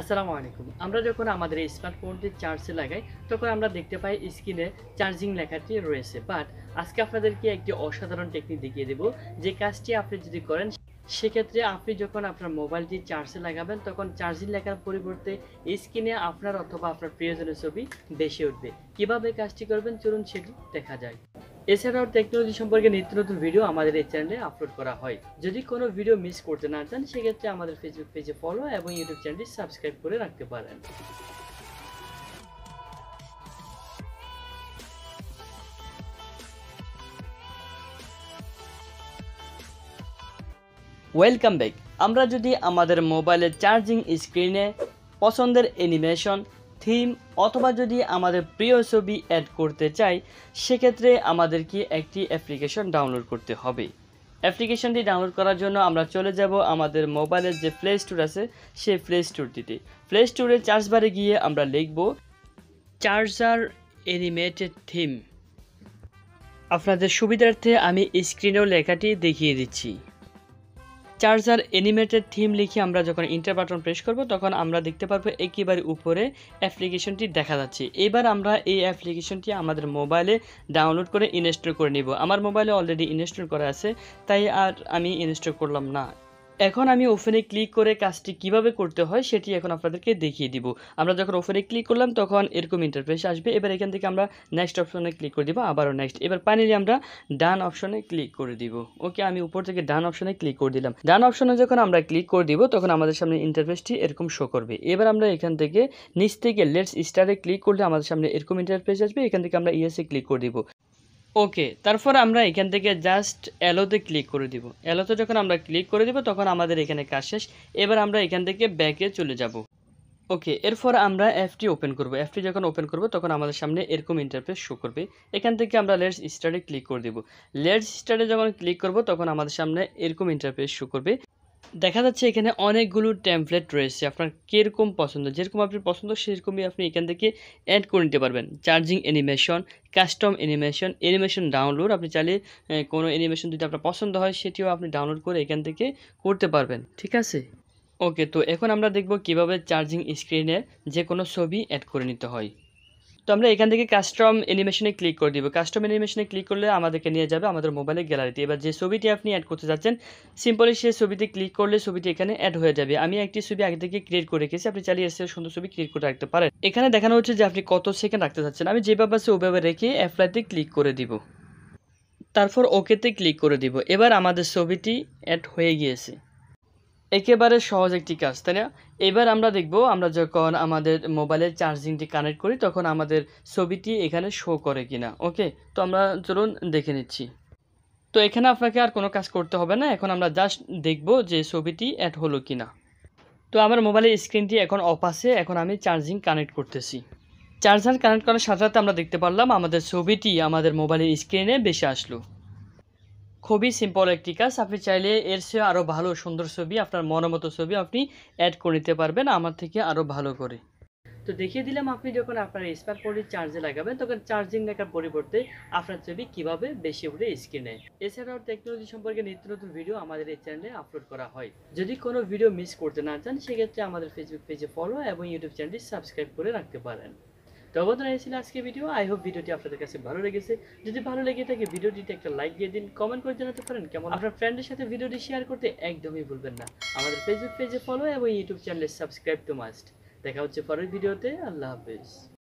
আসসালামু আলাইকুম। আমরা যখন আমাদের এই স্মার্টফোনটি চার্জে লাগাই, তখন আমরা দেখতে পাই স্ক্রিনে চার্জিং লেখাটি রয়েছে। বাট আজকে আপনাদেরকে একটি অসাধারণ টেকনিক দেখিয়ে দেব, যে কাজটি আপনি যদি করেন, সেক্ষেত্রে আপনি যখন আপনার মোবাইলটি চার্জে লাগাবেন, তখন চার্জিং লেখার পরিবর্তে স্ক্রিনে আপনার অথবা আপনার প্রিয়জনের ছবি ভেসে উঠবে। কিভাবে কাজটি করবেন চলুন সেটি দেখা যায়। এছাড়াও টেকনোলজি সম্পর্কে নিত্য নতুন ভিডিও আমাদের এই চ্যানেলে আপলোড করা হয়। যদি কোনো ভিডিও মিস করতে না চান, সেক্ষেত্রে আমাদের ফেসবুক পেজে ফলো এবং ইউটিউব চ্যানেলটি সাবস্ক্রাইব করে রাখতে পারেন। Welcome back. আমরা যদি আমাদের মোবাইলের চার্জিং স্ক্রিনে পছন্দের অ্যানিমেশন, থিম অথবা যদি আমাদের প্রিয় ছবি অ্যাড করতে চাই, সেক্ষেত্রে আমাদেরকে একটি অ্যাপ্লিকেশন ডাউনলোড করতে হবে। অ্যাপ্লিকেশনটি ডাউনলোড করার জন্য আমরা চলে যাব আমাদের মোবাইলের যে প্লে স্টোর আছে সেই প্লে স্টোরটিতে। প্লে স্টোরে সার্চ বারে গিয়ে আমরা লিখব চার্জার অ্যানিমেটেড থিম। আপনাদের সুবিধার্থে আমি স্ক্রিনেও লেখাটি দেখিয়ে দিচ্ছি। চার্জার অ্যানিমেটেড থিম লিখে আমরা যখন ইন্টার বাটন প্রেস করব, তখন আমরা দেখতে পারবো একেবারে উপরে অ্যাপ্লিকেশনটি দেখা যাচ্ছে। এবার আমরা এই অ্যাপ্লিকেশনটি আমাদের মোবাইলে ডাউনলোড করে ইনস্টল করে নিব। আমার মোবাইলে অলরেডি ইনস্টল করা আছে, তাই আর আমি ইনস্টল করলাম না। এখন আমি ওপেনে ক্লিক করে কাজটি কিভাবে করতে হয় সেটি এখন আপনাদেরকে দেখিয়ে দিব। আমরা যখন ওপেনে ক্লিক করলাম, তখন এরকম ইন্টারফেস আসবে। এবার এখান থেকে আমরা নেক্সট অপশনে ক্লিক করে দিব, আবারও নেক্সট। এবার ফাইনালি আমরা ডান অপশনে ক্লিক করে দিব। ওকে, আমি উপর থেকে ডান অপশনে ক্লিক করে দিলাম। ডান অপশনে যখন আমরা ক্লিক করে দিব, তখন আমাদের সামনে ইন্টারফেসটি এরকম শো করবে। এবার আমরা এখান থেকে নিচ থেকে লেটস স্টার্টে ক্লিক করলে আমাদের সামনে এরকম ইন্টারফেস আসবে। এখান থেকে আমরা ইয়েসে ক্লিক করে দিব। ওকে, তারপর আমরা এখান থেকে জাস্ট অ্যালোতে ক্লিক করে দিব। অ্যালোতে যখন আমরা ক্লিক করে দিব, তখন আমাদের এখানে কাজ শেষ। এবার আমরা এখান থেকে ব্যাকে চলে যাব। ওকে, এরপর আমরা অ্যাপটি ওপেন করব। অ্যাপটি যখন ওপেন করব, তখন আমাদের সামনে এরকম ইন্টারফেস শো করবে। এখান থেকে আমরা লেটস স্টার্টে ক্লিক করে দিব। লেটস স্টার্টে যখন ক্লিক করব, তখন আমাদের সামনে এরকম ইন্টারফেস শো করবে। দেখা যাচ্ছে এখানে অনেকগুলো টেমপ্লেট রয়েছে। আপনার কীরকম পছন্দ, যেরকম আপনার পছন্দ সেরকমই আপনি এখান থেকে অ্যাড করে নিতে পারবেন। Charging animation, custom animation, animation download. আপনি চাইলে কোনো অ্যানিমেশন যদি আপনার পছন্দ হয়, সেটিও আপনি ডাউনলোড করে এখান থেকে করতে পারবেন। ঠিক আছে? ওকে, তো এখন আমরা দেখব কিভাবে চার্জিং স্ক্রিনে যে কোনো ছবি অ্যাড করে নিতে হয়। তো আমরা এখান থেকে কাস্টম অ্যানিমেশনে ক্লিক করে দিব। কাস্টম অ্যানিমেশনে ক্লিক করলে আমাদেরকে নিয়ে যাবে আমাদের মোবাইলের গ্যালারিতে। এবার যে ছবিটি আপনি অ্যাড করতে যাচ্ছেন, সিম্পলি সেই ছবিতে ক্লিক করলে ছবিটি এখানে অ্যাড হয়ে যাবে। আমি একটি ছবি আগে থেকে ক্রিয়েট করে রেখেছি, আপনি চাইলে এর চেয়ে সুন্দর ছবি ক্রিয়েট করে রাখতে পারেন। এখানে দেখানো হচ্ছে যে আপনি কত সেকেন্ড রাখতে চাচ্ছেন। আমি যেভাবে আছে ওভাবে রেখে অ্যাপ্লাইতে ক্লিক করে দিব। তারপর ওকেতে ক্লিক করে দিব। এবার আমাদের ছবিটি অ্যাড হয়ে গিয়েছে। একেবারে সহজ একটি কাজ, তাই না? এবার আমরা দেখব, আমরা যখন আমাদের মোবাইলের চার্জিংটি কানেক্ট করি, তখন আমাদের ছবিটি এখানে শো করে কিনা। ওকে, তো আমরা চলুন দেখে নিচ্ছি। তো এখানে আপনাকে আর কোনো কাজ করতে হবে না। এখন আমরা জাস্ট দেখব যে ছবিটি অ্যাড হলো কিনা। তো আমার মোবাইলের স্ক্রিনটি এখন অফ আছে। এখন আমি চার্জিং কানেক্ট করতেছি। চার্জার কানেক্ট করার সাথে সাথে আমরা দেখতে পারলাম আমাদের ছবিটি আমাদের মোবাইলের স্ক্রিনে ভেসে আসলো। খুবই সিম্পল একটি কাজ। আপনি চাইলে এর চেয়ে আরও ভালো সুন্দর ছবি, আপনার মনোমতো ছবি আপনি অ্যাড করে নিতে পারবেন আমার থেকে আরও ভালো করে। তো দেখিয়ে দিলাম আপনি যখন আপনার স্মার্টফোনটি চার্জে লাগাবেন, তখন চার্জিং লেখার পরিবর্তে আপনার ছবি কিভাবে বেশি উঠে স্ক্রিনে। এছাড়াও টেকনোলজি সম্পর্কে নিত্য নতুন ভিডিও আমাদের এই চ্যানেলে আপলোড করা হয়। যদি কোনো ভিডিও মিস করতে না চান, সেক্ষেত্রে আমাদের ফেসবুক পেজে ফলো এবং ইউটিউব চ্যানেলটি সাবস্ক্রাইব করে রাখতে পারেন। তো বন্ধুরা, এই ছিল আজকে ভিডিও। আই হোপ ভিডিওটি আপনাদের কাছে ভালো লেগেছে। যদি ভালো লেগে থাকে, ভিডিওটিতে একটা লাইক দিয়ে দিন, কমেন্ট করে জানাতে পারেন কেমন। আপনার ফ্রেন্ডের সাথে ভিডিওটি শেয়ার করতে একদমই ভুলবেন না। আমাদের ফেসবুক পেজে ফলো এবং ইউটিউব চ্যানেলে সাবস্ক্রাইব টু মাস্ট। দেখা হচ্ছে পরের ভিডিওতে। আল্লাহ হাফেজ।